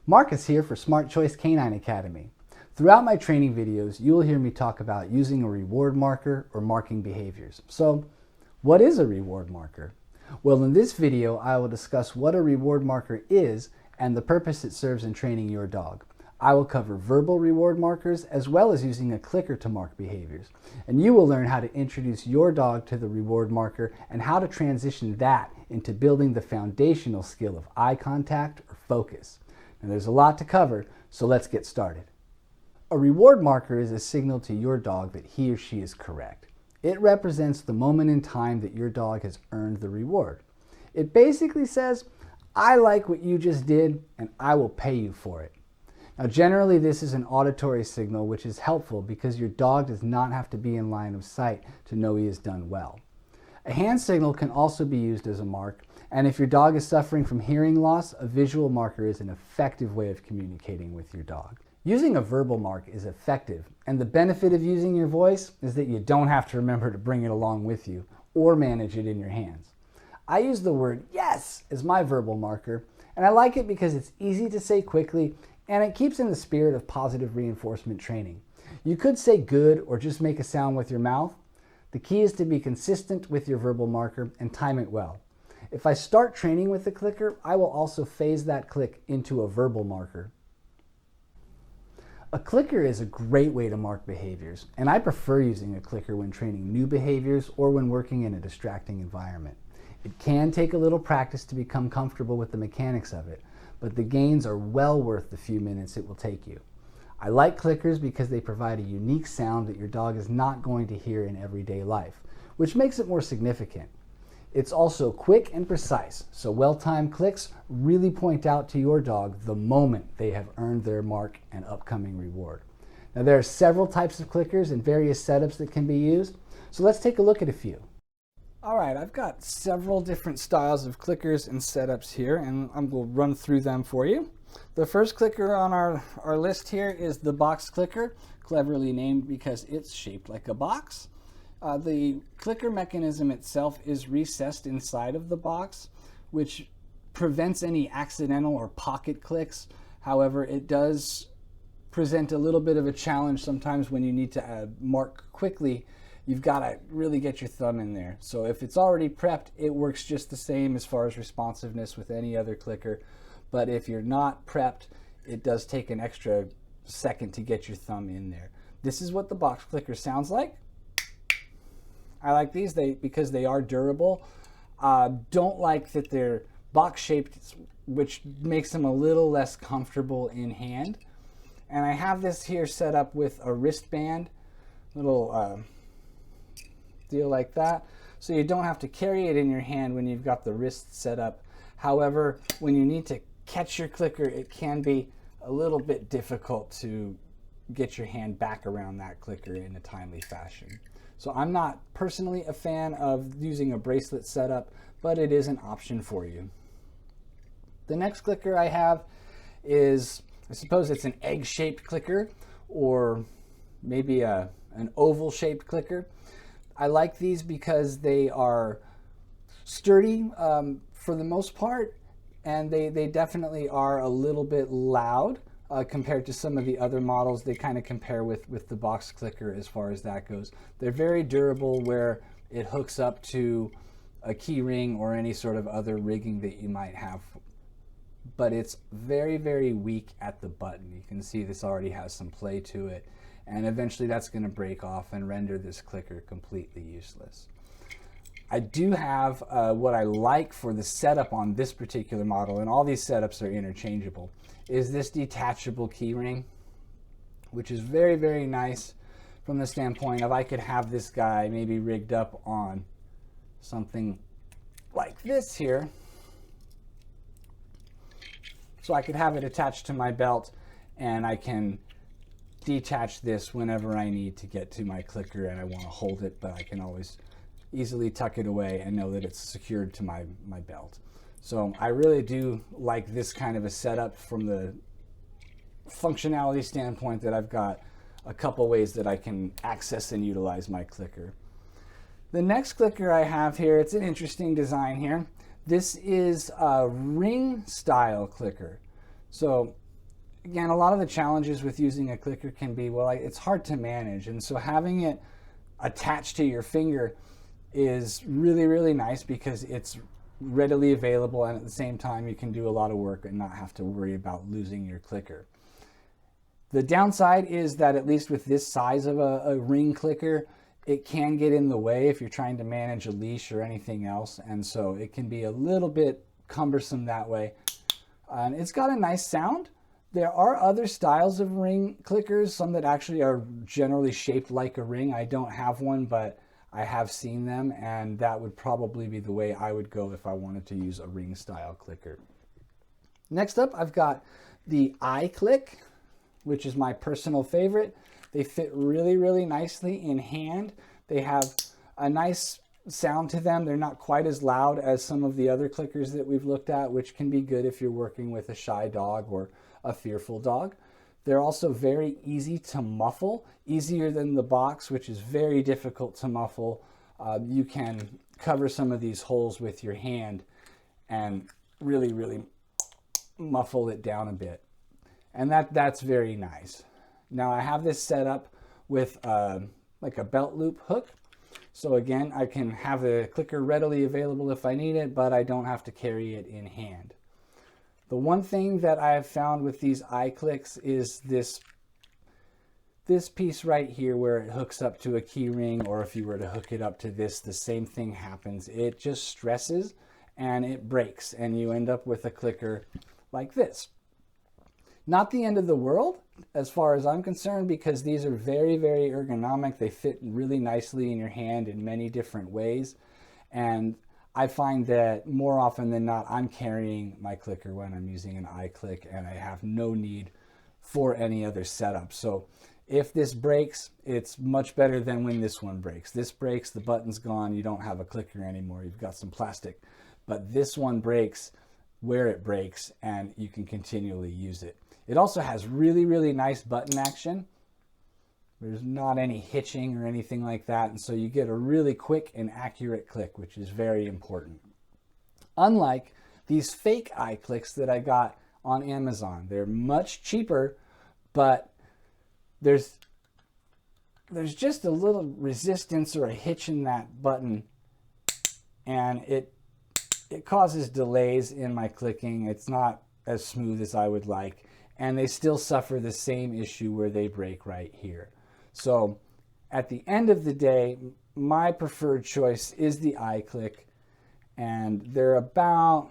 Marcus here for Smart Choice Canine Academy. Throughout my training videos, you will hear me talk about using a reward marker or marking behaviors. So, what is a reward marker? Well, in this video, I will discuss what a reward marker is and the purpose it serves in training your dog. I will cover verbal reward markers as well as using a clicker to mark behaviors. And you will learn how to introduce your dog to the reward marker and how to transition that into building the foundational skill of eye contact or focus. And there's a lot to cover, so let's get started. A reward marker is a signal to your dog that he or she is correct. It represents the moment in time that your dog has earned the reward. It basically says, I like what you just did and I will pay you for it. Now generally this is an auditory signal, which is helpful because your dog does not have to be in line of sight to know he has done well. A hand signal can also be used as a mark, and if your dog is suffering from hearing loss, a visual marker is an effective way of communicating with your dog. Using a verbal mark is effective, and the benefit of using your voice is that you don't have to remember to bring it along with you or manage it in your hands. I use the word yes as my verbal marker, and I like it because it's easy to say quickly and it keeps in the spirit of positive reinforcement training. You could say good or just make a sound with your mouth. The key is to be consistent with your verbal marker and time it well. If I start training with the clicker, I will also phase that click into a verbal marker. A clicker is a great way to mark behaviors, and I prefer using a clicker when training new behaviors or when working in a distracting environment. It can take a little practice to become comfortable with the mechanics of it, but the gains are well worth the few minutes it will take you. I like clickers because they provide a unique sound that your dog is not going to hear in everyday life, which makes it more significant. It's also quick and precise, so well-timed clicks really point out to your dog the moment they have earned their mark and upcoming reward. Now there are several types of clickers and various setups that can be used, so let's take a look at a few. All right, I've got several different styles of clickers and setups here, and I'm going to run through them for you. The first clicker on our list here is the box clicker, cleverly named because it's shaped like a box. The clicker mechanism itself is recessed inside of the box, which prevents any accidental or pocket clicks. However, it does present a little bit of a challenge sometimes when you need to mark quickly. You've got to really get your thumb in there. So if it's already prepped, it works just the same as far as responsiveness with any other clicker. But if you're not prepped, it does take an extra second to get your thumb in there. This is what the box clicker sounds like. I like these because they are durable. Don't like that they're box shaped, which makes them a little less comfortable in hand. And I have this here set up with a wristband, little deal like that, so you don't have to carry it in your hand when you've got the wrist set up. However, when you need to catch your clicker, it can be a little bit difficult to get your hand back around that clicker in a timely fashion. So I'm not personally a fan of using a bracelet setup, but it is an option for you. The next clicker I have is, I suppose it's an egg-shaped clicker or maybe an oval-shaped clicker. I like these because they are sturdy for the most part, and they definitely are a little bit loud compared to some of the other models. They kind of compare with the box clicker as far as that goes. They're very durable where it hooks up to a key ring or any sort of other rigging that you might have, but it's very, very weak at the button. You can see this already has some play to it, and eventually that's going to break off and render this clicker completely useless. I do have what I like for the setup on this particular model, and all these setups are interchangeable, is this detachable keyring, which is very, very nice from the standpoint of I could have this guy maybe rigged up on something like this here. So I could have it attached to my belt, and I can detach this whenever I need to get to my clicker and I want to hold it, but I can always easily tuck it away and know that it's secured to my belt. So I really do like this kind of a setup from the functionality standpoint, that I've got a couple ways that I can access and utilize my clicker. The next clicker I have here, it's an interesting design here. This is a ring style clicker. So again, a lot of the challenges with using a clicker can be, well, it's hard to manage. And so having it attached to your finger is really, really nice because it's readily available, and at the same time you can do a lot of work and not have to worry about losing your clicker. The downside is that at least with this size of a ring clicker, it can get in the way if you're trying to manage a leash or anything else, and so it can be a little bit cumbersome that way. And it's got a nice sound. There are other styles of ring clickers, some that actually are generally shaped like a ring. I don't have one, but I have seen them, and that would probably be the way I would go if I wanted to use a ring style clicker. Next up, I've got the iClick, which is my personal favorite. They fit really, really nicely in hand. They have a nice sound to them. They're not quite as loud as some of the other clickers that we've looked at, which can be good if you're working with a shy dog or a fearful dog. They're also very easy to muffle, easier than the box, which is very difficult to muffle. You can cover some of these holes with your hand and really, really muffle it down a bit. And that's very nice. Now I have this set up with like a belt loop hook. So again, I can have the clicker readily available if I need it, but I don't have to carry it in hand. The one thing that I have found with these iClicks is this piece right here where it hooks up to a key ring, or if you were to hook it up to this, the same thing happens. It just stresses and it breaks, and you end up with a clicker like this. Not the end of the world as far as I'm concerned, because these are very, very ergonomic. They fit really nicely in your hand in many different ways. And I find that more often than not, I'm carrying my clicker when I'm using an iClick, and I have no need for any other setup. So if this breaks, it's much better than when this one breaks. This breaks, the button's gone, you don't have a clicker anymore, you've got some plastic. But this one breaks where it breaks, and you can continually use it. It also has really, really nice button action. There's not any hitching or anything like that, and so you get a really quick and accurate click, which is very important. Unlike these fake iClicks that I got on Amazon. They're much cheaper, but there's just a little resistance or a hitch in that button, and it causes delays in my clicking. It's not as smooth as I would like, and they still suffer the same issue where they break right here. So at the end of the day, my preferred choice is the iClick, and they're about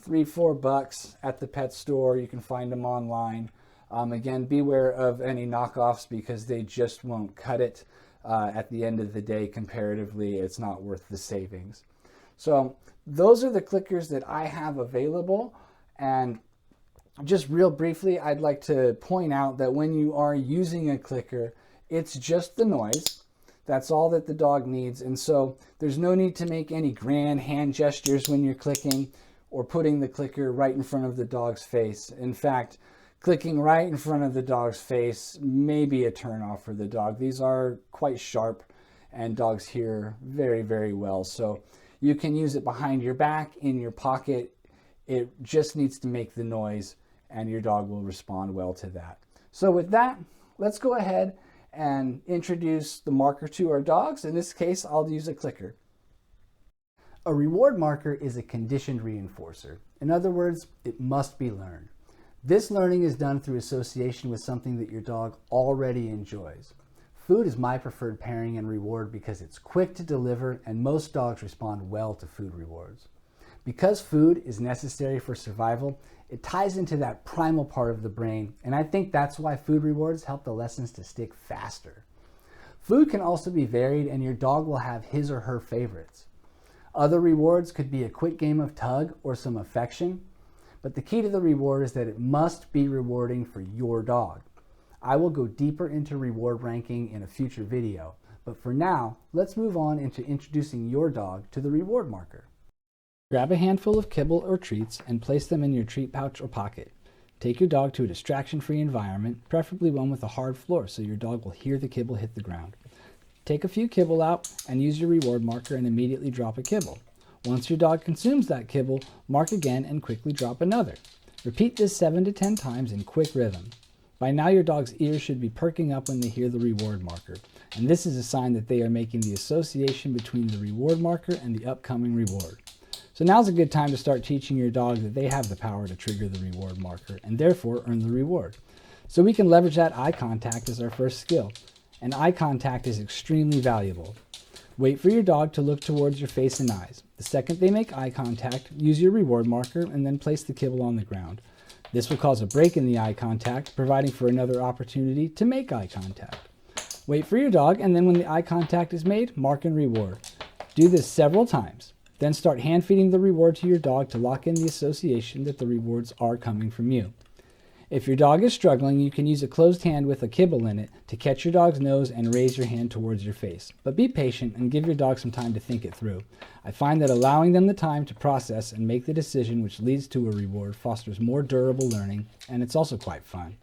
$3-4 at the pet store. You can find them online. Again, beware of any knockoffs because they just won't cut it. At the end of the day, comparatively, it's not worth the savings. So those are the clickers that I have available. And just real briefly, I'd like to point out that when you are using a clicker, it's just the noise. That's all that the dog needs. And so there's no need to make any grand hand gestures when you're clicking or putting the clicker right in front of the dog's face. In fact, clicking right in front of the dog's face may be a turnoff for the dog. These are quite sharp and dogs hear very, very well. So you can use it behind your back, in your pocket. It just needs to make the noise and your dog will respond well to that. So with that, let's go ahead and introduce the marker to our dogs. In this case, I'll use a clicker. A reward marker is a conditioned reinforcer. In other words, it must be learned. This learning is done through association with something that your dog already enjoys. Food is my preferred pairing and reward because it's quick to deliver and most dogs respond well to food rewards. Because food is necessary for survival, it ties into that primal part of the brain, and I think that's why food rewards help the lessons to stick faster. Food can also be varied, and your dog will have his or her favorites. Other rewards could be a quick game of tug or some affection, but the key to the reward is that it must be rewarding for your dog. I will go deeper into reward ranking in a future video, but for now, let's move on into introducing your dog to the reward marker. Grab a handful of kibble or treats and place them in your treat pouch or pocket. Take your dog to a distraction-free environment, preferably one with a hard floor so your dog will hear the kibble hit the ground. Take a few kibble out and use your reward marker and immediately drop a kibble. Once your dog consumes that kibble, mark again and quickly drop another. Repeat this 7 to 10 times in quick rhythm. By now your dog's ears should be perking up when they hear the reward marker, and this is a sign that they are making the association between the reward marker and the upcoming reward. So now's a good time to start teaching your dog that they have the power to trigger the reward marker and therefore earn the reward. So we can leverage that eye contact as our first skill, and eye contact is extremely valuable. Wait for your dog to look towards your face and eyes. The second they make eye contact, use your reward marker and then place the kibble on the ground. This will cause a break in the eye contact, providing for another opportunity to make eye contact. Wait for your dog, and then when the eye contact is made, mark and reward. Do this several times. Then start hand feeding the reward to your dog to lock in the association that the rewards are coming from you. If your dog is struggling, you can use a closed hand with a kibble in it to catch your dog's nose and raise your hand towards your face. But be patient and give your dog some time to think it through. I find that allowing them the time to process and make the decision which leads to a reward fosters more durable learning, and it's also quite fun.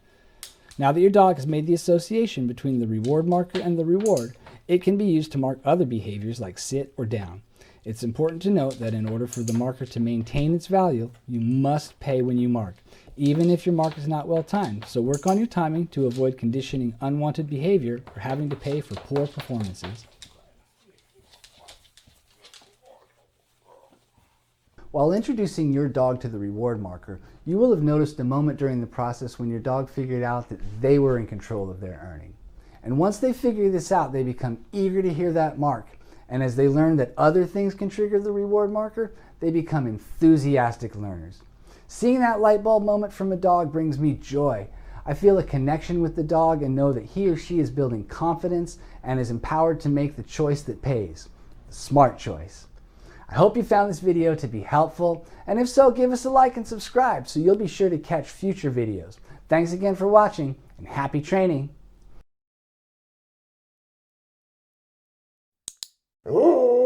Now that your dog has made the association between the reward marker and the reward, it can be used to mark other behaviors like sit or down. It's important to note that in order for the marker to maintain its value, you must pay when you mark, even if your mark is not well timed. So work on your timing to avoid conditioning unwanted behavior or having to pay for poor performances. While introducing your dog to the reward marker, you will have noticed a moment during the process when your dog figured out that they were in control of their earning. And once they figure this out, they become eager to hear that mark. And as they learn that other things can trigger the reward marker, they become enthusiastic learners. Seeing that light bulb moment from a dog brings me joy. I feel a connection with the dog and know that he or she is building confidence and is empowered to make the choice that pays, the smart choice. I hope you found this video to be helpful, and if so, give us a like and subscribe so you'll be sure to catch future videos. Thanks again for watching, and happy training! Ooh.